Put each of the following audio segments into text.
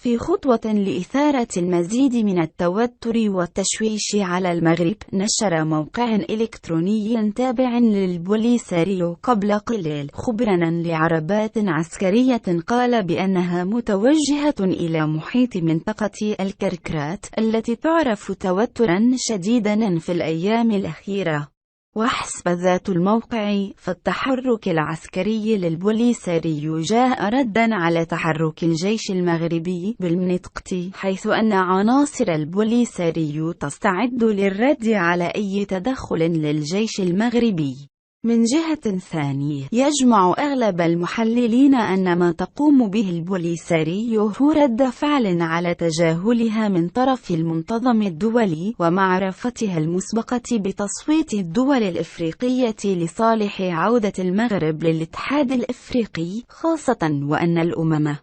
في خطوة لإثارة المزيد من التوتر والتشويش على المغرب، نشر موقع إلكتروني تابع للبوليساريو قبل قليل خبراً لعربات عسكرية قال بأنها متوجهة إلى محيط منطقة الكركرات التي تعرف توتراً شديداً في الأيام الأخيرة. وحسب ذات الموقع، فالتحرك العسكري للبوليساريو جاء رداً على تحرك الجيش المغربي بالمنطقة، حيث أن عناصر البوليساريو تستعد للرد على أي تدخل للجيش المغربي. من جهة ثانية، يجمع أغلب المحللين أن ما تقوم به البوليساريو هو رد فعل على تجاهلها من طرف المنظمة الدولي ومعرفتها المسبقة بتصويت الدول الإفريقية لصالح عودة المغرب للاتحاد الإفريقي، خاصة وأن الأمم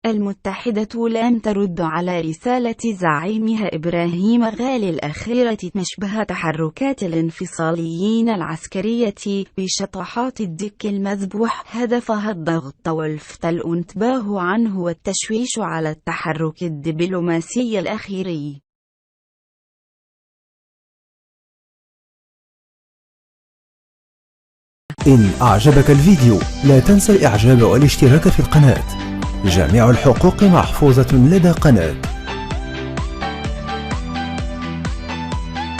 المتحدة لم ترد على رسالة زعيمها إبراهيم غالي الأخيرة مشبه تحركات الانفصاليين العسكرية بشطحات الدك المذبوح هدفها الضغط واللفت الانتباه عنه والتشويش على التحرك الدبلوماسي الأخير. إن أعجبك الفيديو لا تنسى الإعجاب والاشتراك في القناة. جميع الحقوق محفوظة لدى قناة